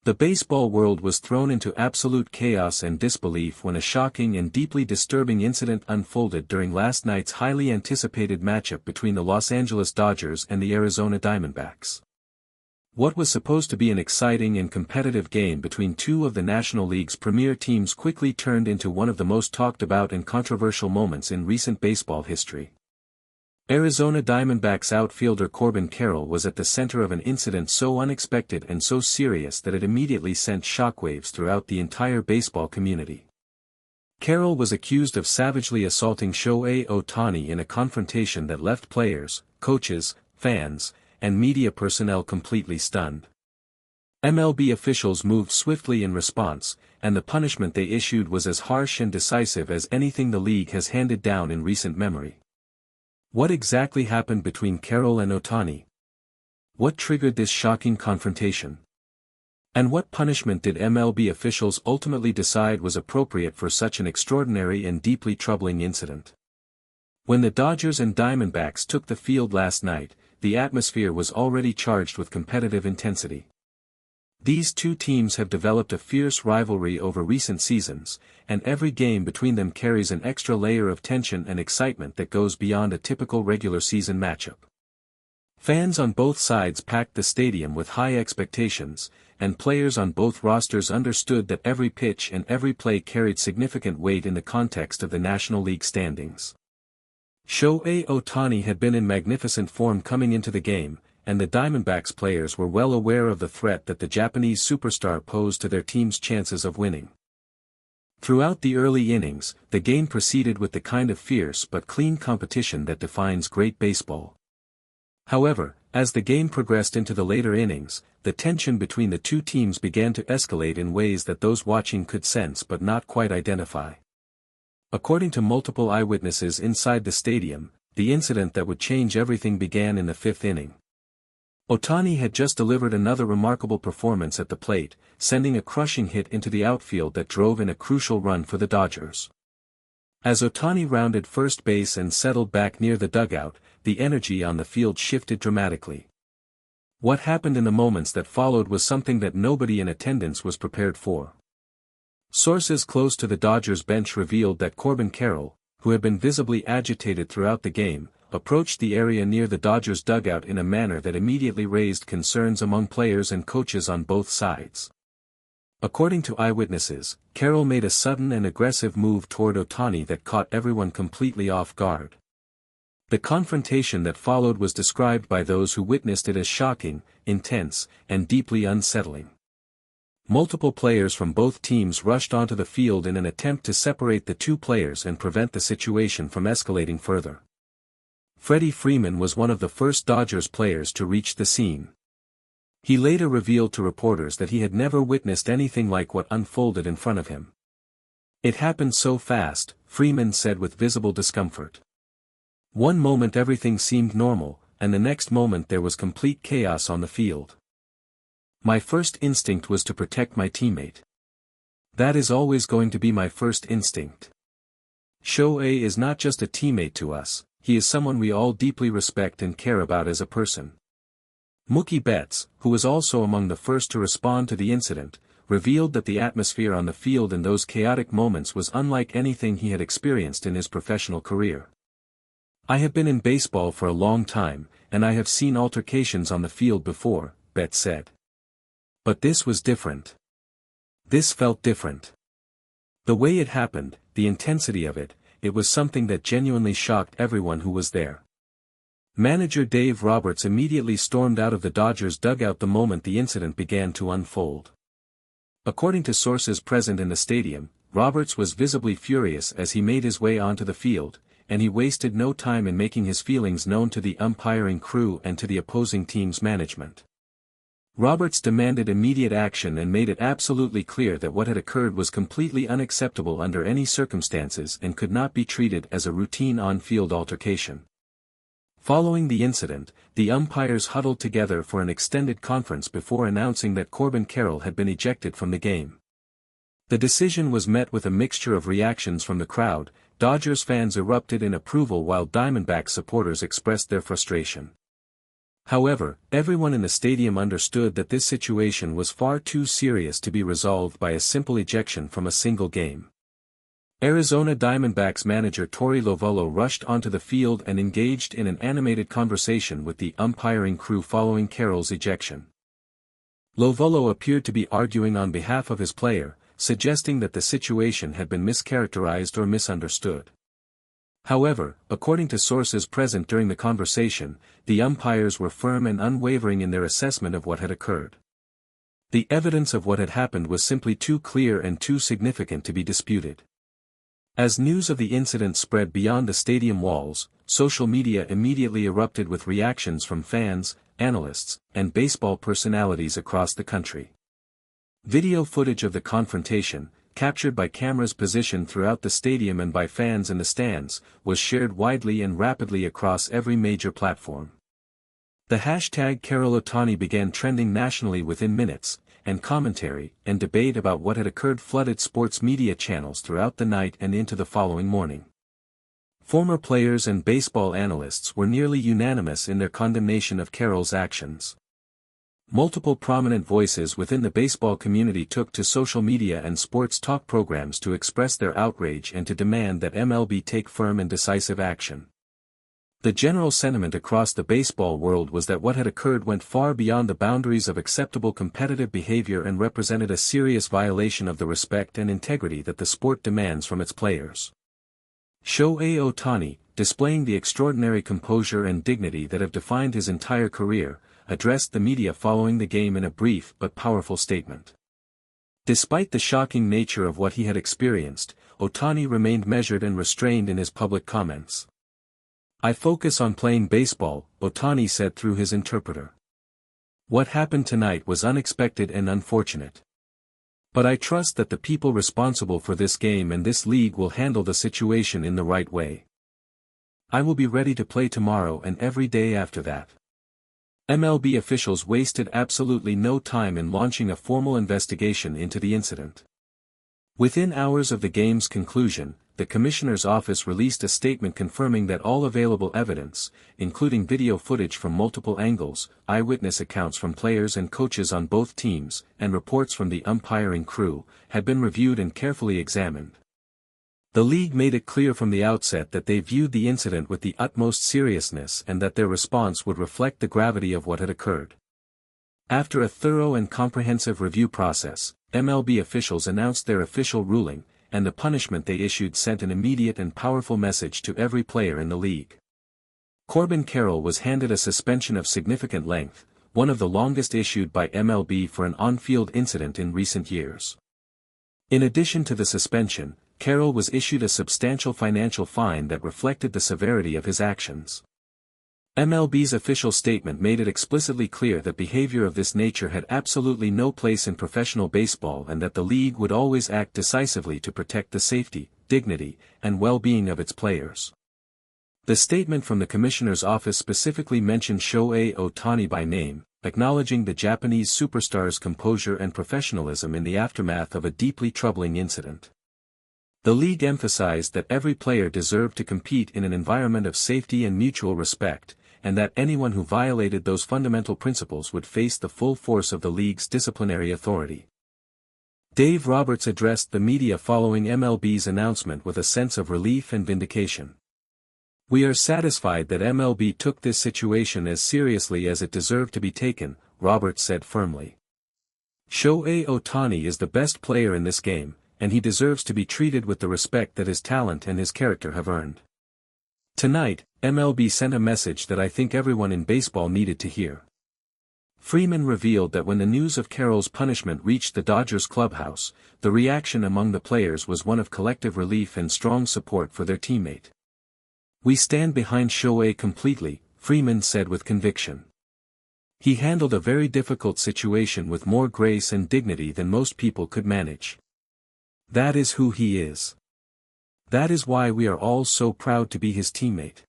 The baseball world was thrown into absolute chaos and disbelief when a shocking and deeply disturbing incident unfolded during last night's highly anticipated matchup between the Los Angeles Dodgers and the Arizona Diamondbacks. What was supposed to be an exciting and competitive game between two of the National League's premier teams quickly turned into one of the most talked about and controversial moments in recent baseball history. Arizona Diamondbacks outfielder Corbin Carroll was at the center of an incident so unexpected and so serious that it immediately sent shockwaves throughout the entire baseball community. Carroll was accused of savagely assaulting Shohei Ohtani in a confrontation that left players, coaches, fans, and media personnel completely stunned. MLB officials moved swiftly in response, and the punishment they issued was as harsh and decisive as anything the league has handed down in recent memory. What exactly happened between Carroll and Ohtani? What triggered this shocking confrontation? And what punishment did MLB officials ultimately decide was appropriate for such an extraordinary and deeply troubling incident? When the Dodgers and Diamondbacks took the field last night, the atmosphere was already charged with competitive intensity. These two teams have developed a fierce rivalry over recent seasons, and every game between them carries an extra layer of tension and excitement that goes beyond a typical regular season matchup. Fans on both sides packed the stadium with high expectations, and players on both rosters understood that every pitch and every play carried significant weight in the context of the National League standings. Shohei Ohtani had been in magnificent form coming into the game, and the Diamondbacks players were well aware of the threat that the Japanese superstar posed to their team's chances of winning. Throughout the early innings, the game proceeded with the kind of fierce but clean competition that defines great baseball. However, as the game progressed into the later innings, the tension between the two teams began to escalate in ways that those watching could sense but not quite identify. According to multiple eyewitnesses inside the stadium, the incident that would change everything began in the fifth inning. Ohtani had just delivered another remarkable performance at the plate, sending a crushing hit into the outfield that drove in a crucial run for the Dodgers. As Ohtani rounded first base and settled back near the dugout, the energy on the field shifted dramatically. What happened in the moments that followed was something that nobody in attendance was prepared for. Sources close to the Dodgers bench revealed that Corbin Carroll, who had been visibly agitated throughout the game, approached the area near the Dodgers dugout in a manner that immediately raised concerns among players and coaches on both sides. According to eyewitnesses, Carroll made a sudden and aggressive move toward Ohtani that caught everyone completely off guard. The confrontation that followed was described by those who witnessed it as shocking, intense, and deeply unsettling. Multiple players from both teams rushed onto the field in an attempt to separate the two players and prevent the situation from escalating further. Freddie Freeman was one of the first Dodgers players to reach the scene. He later revealed to reporters that he had never witnessed anything like what unfolded in front of him. "It happened so fast," Freeman said with visible discomfort. "One moment everything seemed normal, and the next moment there was complete chaos on the field. My first instinct was to protect my teammate. That is always going to be my first instinct. Shohei is not just a teammate to us, he is someone we all deeply respect and care about as a person." Mookie Betts, who was also among the first to respond to the incident, revealed that the atmosphere on the field in those chaotic moments was unlike anything he had experienced in his professional career. "I have been in baseball for a long time, and I have seen altercations on the field before," Betts said. "But this was different. This felt different. The way it happened, the intensity of it, it was something that genuinely shocked everyone who was there." Manager Dave Roberts immediately stormed out of the Dodgers dugout the moment the incident began to unfold. According to sources present in the stadium, Roberts was visibly furious as he made his way onto the field, and he wasted no time in making his feelings known to the umpiring crew and to the opposing team's management. Roberts demanded immediate action and made it absolutely clear that what had occurred was completely unacceptable under any circumstances and could not be treated as a routine on-field altercation. Following the incident, the umpires huddled together for an extended conference before announcing that Corbin Carroll had been ejected from the game. The decision was met with a mixture of reactions from the crowd. Dodgers fans erupted in approval while Diamondbacks supporters expressed their frustration. However, everyone in the stadium understood that this situation was far too serious to be resolved by a simple ejection from a single game. Arizona Diamondbacks manager Torey Lovullo rushed onto the field and engaged in an animated conversation with the umpiring crew following Carroll's ejection. Lovullo appeared to be arguing on behalf of his player, suggesting that the situation had been mischaracterized or misunderstood. However, according to sources present during the conversation, the umpires were firm and unwavering in their assessment of what had occurred. The evidence of what had happened was simply too clear and too significant to be disputed. As news of the incident spread beyond the stadium walls, social media immediately erupted with reactions from fans, analysts, and baseball personalities across the country. Video footage of the confrontation, captured by cameras positioned throughout the stadium and by fans in the stands, was shared widely and rapidly across every major platform. The hashtag Carroll Ohtani began trending nationally within minutes, and commentary and debate about what had occurred flooded sports media channels throughout the night and into the following morning. Former players and baseball analysts were nearly unanimous in their condemnation of Carroll's actions. Multiple prominent voices within the baseball community took to social media and sports talk programs to express their outrage and to demand that MLB take firm and decisive action. The general sentiment across the baseball world was that what had occurred went far beyond the boundaries of acceptable competitive behavior and represented a serious violation of the respect and integrity that the sport demands from its players. Shohei Ohtani, displaying the extraordinary composure and dignity that have defined his entire career, addressed the media following the game in a brief but powerful statement. Despite the shocking nature of what he had experienced, Ohtani remained measured and restrained in his public comments. "I focus on playing baseball," Ohtani said through his interpreter. "What happened tonight was unexpected and unfortunate. But I trust that the people responsible for this game and this league will handle the situation in the right way. I will be ready to play tomorrow and every day after that." MLB officials wasted absolutely no time in launching a formal investigation into the incident. Within hours of the game's conclusion, the commissioner's office released a statement confirming that all available evidence, including video footage from multiple angles, eyewitness accounts from players and coaches on both teams, and reports from the umpiring crew, had been reviewed and carefully examined. The league made it clear from the outset that they viewed the incident with the utmost seriousness and that their response would reflect the gravity of what had occurred. After a thorough and comprehensive review process, MLB officials announced their official ruling, and the punishment they issued sent an immediate and powerful message to every player in the league. Corbin Carroll was handed a suspension of significant length, one of the longest issued by MLB for an on-field incident in recent years. In addition to the suspension, Carroll was issued a substantial financial fine that reflected the severity of his actions. MLB's official statement made it explicitly clear that behavior of this nature had absolutely no place in professional baseball and that the league would always act decisively to protect the safety, dignity, and well-being of its players. The statement from the commissioner's office specifically mentioned Shohei Ohtani by name, acknowledging the Japanese superstar's composure and professionalism in the aftermath of a deeply troubling incident. The league emphasized that every player deserved to compete in an environment of safety and mutual respect, and that anyone who violated those fundamental principles would face the full force of the league's disciplinary authority. Dave Roberts addressed the media following MLB's announcement with a sense of relief and vindication. "We are satisfied that MLB took this situation as seriously as it deserved to be taken," Roberts said firmly. "Shohei Ohtani is the best player in this game, and he deserves to be treated with the respect that his talent and his character have earned. Tonight, MLB sent a message that I think everyone in baseball needed to hear." Freeman revealed that when the news of Carroll's punishment reached the Dodgers clubhouse, the reaction among the players was one of collective relief and strong support for their teammate. "We stand behind Shohei completely," Freeman said with conviction. "He handled a very difficult situation with more grace and dignity than most people could manage. That is who he is. That is why we are all so proud to be his teammate."